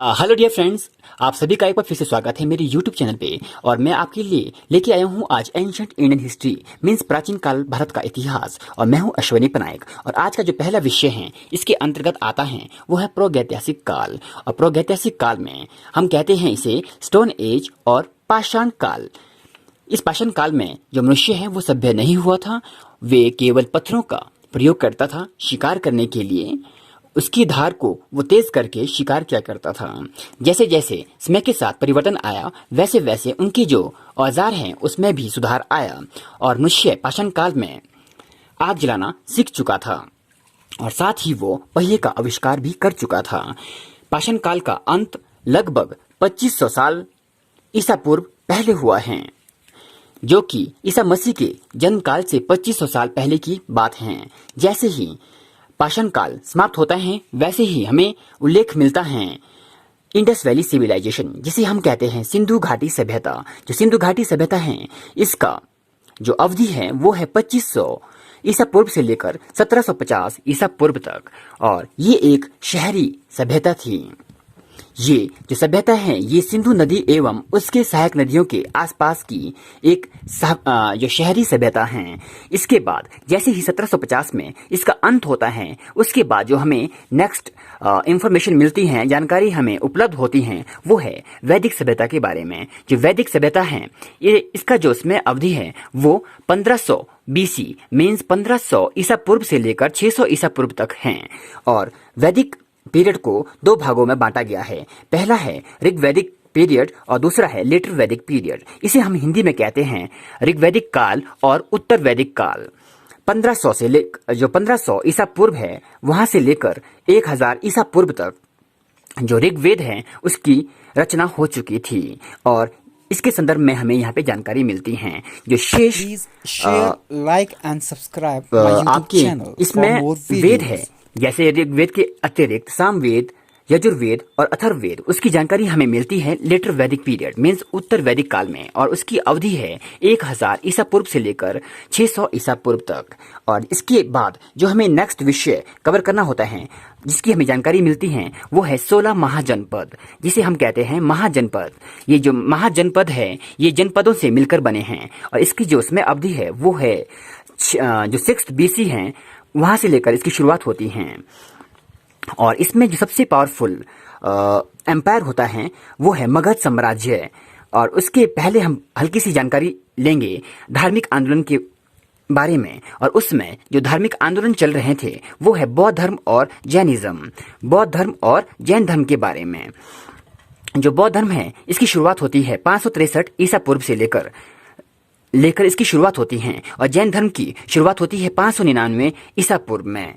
Hello dear friends, आप सभी का एक बार फिर से स्वागत है मेरे यूट्यूब चैनल पे। और मैं आपके लिए लेके आया हूँ आज एंशंट इंडियन हिस्ट्री मीन्स प्राचीन काल भारत का इतिहास। और मैं हूँ अश्वनी पनायक। और आज का जो पहला विषय है इसके अंतर्गत आता है वो है प्रागैतिहासिक काल। और प्रागैतिहासिक काल में हम कहते हैं इसे स्टोन एज और पाषाण काल। इस पाषाण काल में जो मनुष्य है वो सभ्य नहीं हुआ था, वे केवल पत्थरों का प्रयोग करता था शिकार करने के लिए। उसकी धार को वो तेज करके शिकार किया करता था। जैसे जैसे समय के साथ परिवर्तन आया वैसे वैसे उनके जो औजार हैं उसमें भी सुधार आया और मनुष्य पाषाण काल में आग जलाना सीख चुका था और साथ ही वो पहिए का आविष्कार भी कर चुका था। पाषाण काल का अंत लगभग 2500 साल ईसा पूर्व पहले हुआ है, जो कि ईसा मसीह के जन्म काल से 2500 साल पहले की बात है। जैसे ही पाषाण काल समाप्त होता है वैसे ही हमें उल्लेख मिलता है इंडस वैली सिविलाइजेशन, जिसे हम कहते हैं सिंधु घाटी सभ्यता। जो सिंधु घाटी सभ्यता है इसका जो अवधि है वो है 2500 ईसा पूर्व से लेकर 1750 ईसा पूर्व तक। और ये एक शहरी सभ्यता थी। ये जो सभ्यता है ये सिंधु नदी एवं उसके सहायक नदियों के आसपास की एक जो शहरी सभ्यता है। इसके बाद जैसे ही 1750 में इसका अंत होता है उसके बाद जो हमें नेक्स्ट इंफॉर्मेशन मिलती है, जानकारी हमें उपलब्ध होती है, वो है वैदिक सभ्यता के बारे में। जो वैदिक सभ्यता है ये इसका जो समय अवधि है वो 1500 बीसी मीन्स 1500 ईसा पूर्व से लेकर 600 ईसा पूर्व तक है। और वैदिक पीरियड को दो भागों में बांटा गया है। पहला है ऋग्वैदिक पीरियड और दूसरा है लेटर वैदिक पीरियड। इसे हम हिंदी में कहते हैं ऋग्वैदिक काल और उत्तर वैदिक काल। 1500 से लेकर जो 1500 ईसा पूर्व है वहां से लेकर 1000 ईसा पूर्व तक जो ऋग्वेद है उसकी रचना हो चुकी थी। और इसके संदर्भ में हमें यहाँ पे जानकारी मिलती है। जो शेष लाइक एंड सब्सक्राइब आपके इसमें वेद है, जैसे ऋग्वेद के अतिरिक्त सामवेद, यजुर्वेद और अथर्ववेद, उसकी जानकारी हमें मिलती है लेटर वैदिक पीरियड मीन्स उत्तर वैदिक काल में। और उसकी अवधि है 1000 ईसा पूर्व से लेकर 600 ईसा पूर्व तक। और इसके बाद जो हमें नेक्स्ट विषय कवर करना होता है जिसकी हमें जानकारी मिलती है वो है 16 महाजनपद, जिसे हम कहते हैं महाजनपद। ये जो महाजनपद है ये जनपदों से मिलकर बने हैं। और इसकी जो उसमें अवधि है वो है जो 6th BC है वहां से लेकर इसकी शुरुआत होती है। और इसमें जो सबसे पावरफुल एम्पायर होता है वो है मगध साम्राज्य। और उसके पहले हम हल्की सी जानकारी लेंगे धार्मिक आंदोलन के बारे में। और उसमें जो धार्मिक आंदोलन चल रहे थे वो है बौद्ध धर्म और जैनिज्म, बौद्ध धर्म और जैन धर्म के बारे में। जो बौद्ध धर्म है इसकी शुरुआत होती है 563 ईसा पूर्व से लेकर इसकी शुरुआत होती है। और जैन धर्म की शुरुआत होती है 599 ईसा पूर्व में।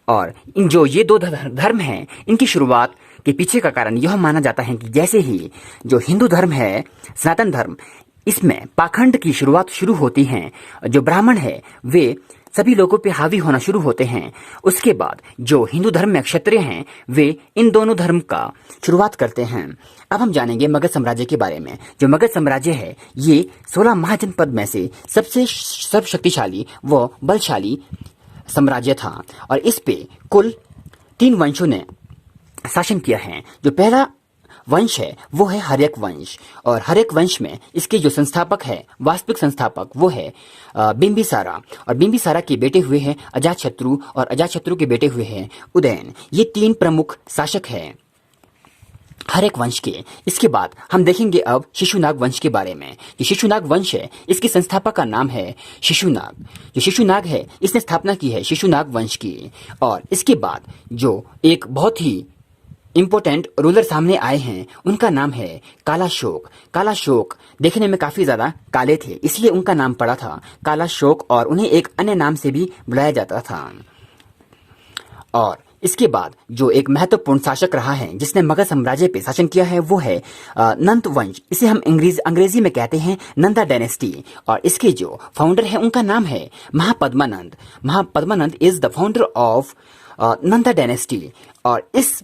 और इन जो ये दो धर्म हैं इनकी शुरुआत के पीछे का कारण यह माना जाता है कि जैसे ही जो हिंदू धर्म है सनातन धर्म, इसमें पाखंड की शुरुआत शुरू होती है। जो ब्राह्मण है वे सभी लोगों पे हावी होना शुरू होते हैं। उसके बाद जो हिंदू धर्म में क्षत्रिय हैं वे इन दोनों धर्म का शुरुआत करते हैं। अब हम जानेंगे मगध साम्राज्य के बारे में। जो मगध साम्राज्य है ये 16 महाजनपद में से सबसे सर्वशक्तिशाली व बलशाली साम्राज्य था। और इस पे कुल 3 वंशों ने शासन किया है। जो पहला वंश है वो है हर्यक वंश। और हर्यक वंश में इसके जो संस्थापक है, वास्तविक संस्थापक, वो है बिंबिसारा। और बिंबिसारा के बेटे हुए हैं अजातशत्रु और अजातशत्रु के बेटे हुए हैं उदयन। ये 3 प्रमुख शासक हैं हर्यक वंश के। इसके बाद हम देखेंगे अब शिशुनाग वंश के बारे में। जो शिशुनाग वंश है इसके संस्थापक का नाम है शिशुनाग। जो शिशुनाग है इसने स्थापना की है शिशुनाग वंश की। और इसके बाद जो एक बहुत ही इम्पोर्टेंट रूलर सामने आए हैं उनका नाम है कालाशोक। कालाशोक देखने में काफी ज्यादा काले थे इसलिए उनका नाम पड़ा था कालाशोक। और उन्हें एक अन्य नाम से भी बुलाया जाता था। और इसके बाद जो एक महत्वपूर्ण शासक रहा है जिसने मगध साम्राज्य पे शासन किया है वो है नंद वंश। इसे हम अंग्रेजी में कहते हैं नंदा डायनेस्टी। और इसके जो फाउंडर है उनका नाम है Mahapadmananda. Mahapadmananda is the founder of Nanda dynasty. और इस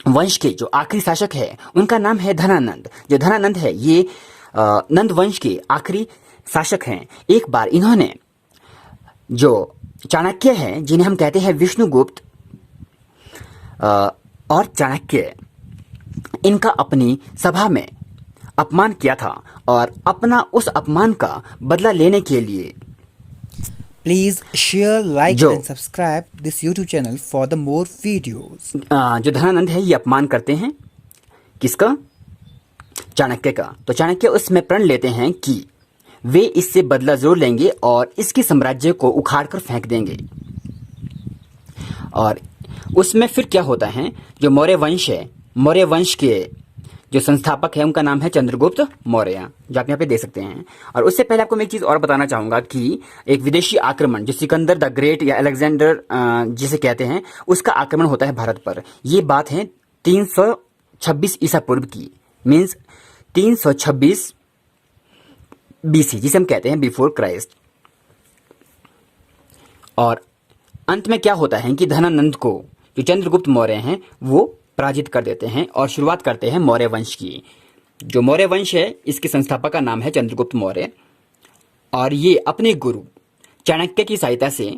वंश के जो आखिरी शासक है उनका नाम है धनानंद। जो धनानंद है ये नंद वंश के आखिरी शासक हैं। एक बार इन्होंने जो चाणक्य हैं जिन्हें हम कहते हैं विष्णुगुप्त और चाणक्य, इनका अपनी सभा में अपमान किया था और अपना उस अपमान का बदला लेने के लिए Please share, like जो and subscribe this YouTube channel for the more videos. जो धनानंद है ये अपमान करते हैं किसका? चाणक्य का। तो चाणक्य उसमें प्रण लेते हैं कि वे इससे बदला जरूर लेंगे और इसके साम्राज्य को उखाड़कर फेंक देंगे। और उसमें फिर क्या होता है, जो मौर्य वंश है, मौर्य वंश के जो संस्थापक है उनका नाम है चंद्रगुप्त मौर्य, जो आप यहाँ पे देख सकते हैं। और उससे पहले आपको मैं एक चीज और बताना चाहूंगा कि एक विदेशी आक्रमण जो सिकंदर द ग्रेट या अलेक्जेंडर जिसे कहते हैं, उसका आक्रमण होता है भारत पर। ये बात है 326 ईसा पूर्व की, मीन्स 326 बीसी, जिसे हम कहते हैं बिफोर क्राइस्ट। और अंत में क्या होता है कि धनानंद को जो चंद्रगुप्त मौर्य हैं वो पराजित कर देते हैं और शुरुआत करते हैं मौर्य वंश की। जो मौर्य वंश है इसके संस्थापक का नाम है चंद्रगुप्त मौर्य। और ये अपने गुरु चाणक्य की सहायता से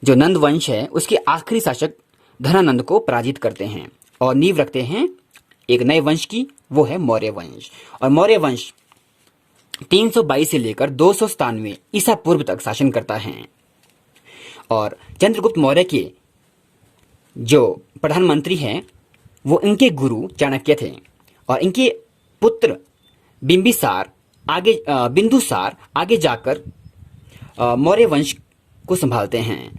जो नंद वंश है उसके आखिरी शासक धनानंद को पराजित करते हैं और नींव रखते हैं एक नए वंश की, वो है मौर्य वंश। और मौर्य वंश 322 से लेकर 297 ईसा पूर्व तक शासन करता है। और चंद्रगुप्त मौर्य के जो प्रधानमंत्री हैं वो इनके गुरु चाणक्य थे और इनके पुत्र बिंदुसार आगे जाकर मौर्य वंश को संभालते हैं।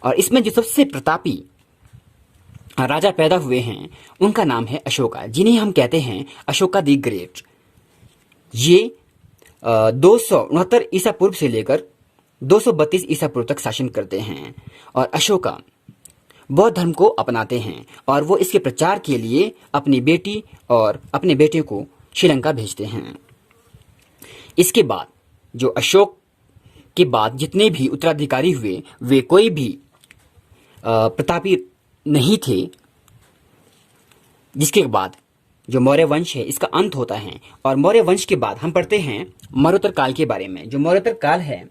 और इसमें जो सबसे प्रतापी राजा पैदा हुए हैं उनका नाम है अशोका, जिन्हें हम कहते हैं अशोका द ग्रेट। ये 269 ईसा पूर्व से लेकर 232 ईसा पूर्व तक शासन करते हैं। और अशोका बौद्ध धर्म को अपनाते हैं और वो इसके प्रचार के लिए अपनी बेटी और अपने बेटे को श्रीलंका भेजते हैं। इसके बाद जो अशोक के बाद जितने भी उत्तराधिकारी हुए वे कोई भी प्रतापी नहीं थे, जिसके बाद जो मौर्य वंश है इसका अंत होता है। और मौर्य वंश के बाद हम पढ़ते हैं मरणोत्तर काल के बारे में। जो मरणोत्तर काल है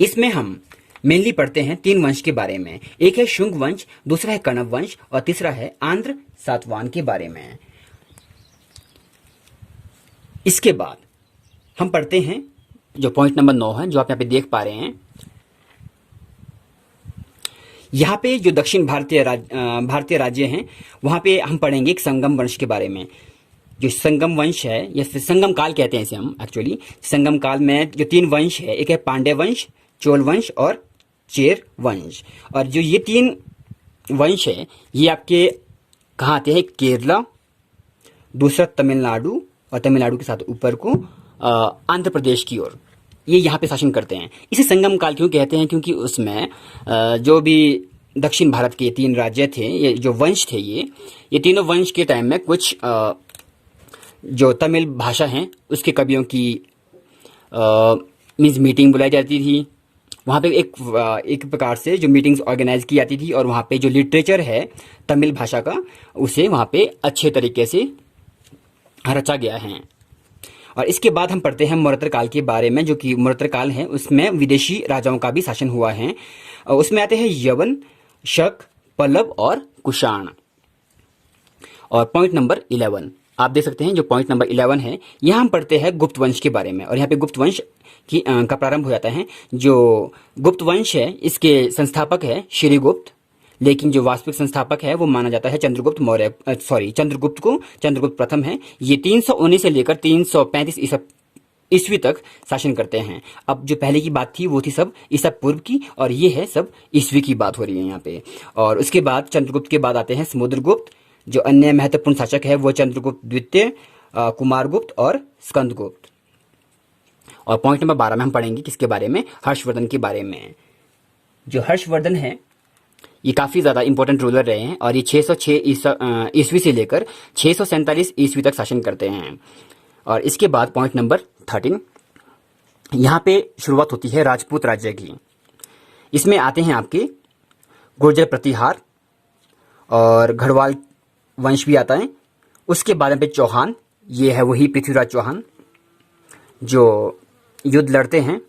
इसमें हम मेनली पढ़ते हैं 3 वंश के बारे में। एक है शुंग वंश, दूसरा है कण्व वंश और तीसरा है आंध्र सातवाहन के बारे में। इसके बाद हम पढ़ते हैं जो पॉइंट नंबर 9 है, जो आप यहाँ पे देख पा रहे हैं। यहाँ पे जो दक्षिण भारतीय राज्य हैं वहां पे हम पढ़ेंगे एक संगम वंश के बारे में। जो संगम वंश है या फिर संगम काल कहते हैं इसे हम एक्चुअली। संगम काल में जो 3 वंश है, एक है पांड्य वंश, चोल वंश और चेर वंश। और जो ये 3 वंश है ये आपके कहाँ आते हैं, केरला, दूसरा तमिलनाडु और तमिलनाडु के साथ ऊपर को आंध्र प्रदेश की ओर, ये यहाँ पे शासन करते हैं। इसे संगम काल क्यों कहते हैं, क्योंकि उसमें जो भी दक्षिण भारत के 3 राज्य थे, ये जो वंश थे, ये तीनों वंश के टाइम में कुछ जो तमिल भाषा हैं उसके कवियों की मीन्स मीटिंग बुलाई जाती थी। वहाँ पे एक प्रकार से जो मीटिंग्स ऑर्गेनाइज की जाती थी और वहाँ पे जो लिटरेचर है तमिल भाषा का उसे वहाँ पे अच्छे तरीके से रचा गया है। और इसके बाद हम पढ़ते हैं मरणोत्तर काल के बारे में। जो कि मरणोत्तर काल है उसमें विदेशी राजाओं का भी शासन हुआ है। उसमें आते हैं यवन, शक, पल्लव और कुषाण। और पॉइंट नंबर 11 आप देख सकते हैं, जो पॉइंट नंबर 11 है यहाँ हम पढ़ते हैं गुप्त वंश के बारे में। और यहाँ पे गुप्त वंश का प्रारंभ हो जाता है। जो गुप्त वंश है इसके संस्थापक है श्रीगुप्त, लेकिन जो वास्तविक संस्थापक है वो माना जाता है चंद्रगुप्त प्रथम है। ये 319 से लेकर 335 ईस्वी तक शासन करते हैं। अब जो पहले की बात थी वो थी सब ईसा पूर्व की और ये है सब ईस्वी की बात हो रही है यहाँ पे। और उसके बाद चंद्रगुप्त के बाद आते हैं समुद्रगुप्त। जो अन्य महत्वपूर्ण शासक है वो चंद्रगुप्त द्वितीय, कुमारगुप्त और स्कंदगुप्त। और पॉइंट नंबर 12 में हम पढ़ेंगे किसके बारे में, हर्षवर्धन के बारे में। जो हर्षवर्धन है ये काफी ज्यादा इंपॉर्टेंट रूलर रहे हैं और ये 606 ईस्वी से लेकर 647 ईस्वी तक शासन करते हैं। और इसके बाद पॉइंट नंबर 13 यहाँ पे शुरुआत होती है राजपूत राज्य की। इसमें आते हैं आपके गुर्जर प्रतिहार और गढ़वाल वंश भी आता है। उसके बाद में चौहान, ये है वही पृथ्वीराज चौहान जो युद्ध लड़ते हैं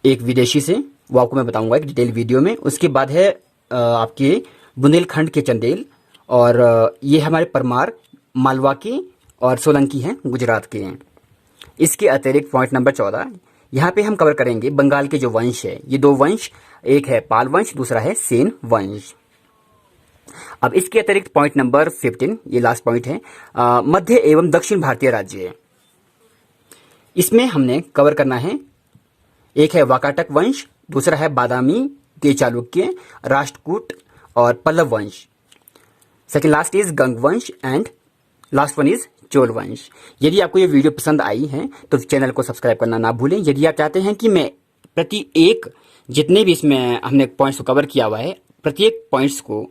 एक विदेशी से, वो आपको मैं बताऊंगा एक डिटेल वीडियो में। उसके बाद है आपके बुंदेलखंड के चंदेल, और ये हमारे परमार मालवा के, और सोलंकी हैं गुजरात के हैं। इसके अतिरिक्त पॉइंट नंबर 14, यहाँ पे हम कवर करेंगे बंगाल के जो वंश है, ये 2 वंश, एक है पाल वंश, दूसरा है सेन वंश। अब इसके अतिरिक्त पॉइंट नंबर 15, ये लास्ट पॉइंट है, मध्य एवं दक्षिण भारतीय राज्य। इसमें हमने कवर करना है, एक है वाकाटक वंश, दूसरा है बादामी के चालुक्य, राष्ट्रकूट और पल्लव वंश। सेकंड लास्ट इज गंग वंश and last one is Chola वंश। यदि आपको ये वीडियो पसंद आई है तो चैनल को सब्सक्राइब करना ना भूलें। यदि आप चाहते हैं कि मैं प्रति एक जितने भी इसमें हमने पॉइंट्स को कवर किया हुआ है, प्रत्येक पॉइंट्स को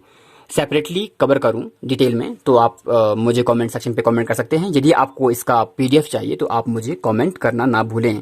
सेपरेटली कवर करूं डिटेल में, तो आप मुझे कमेंट सेक्शन पे कमेंट कर सकते हैं। यदि आपको इसका PDF चाहिए तो आप मुझे कमेंट करना ना भूलें।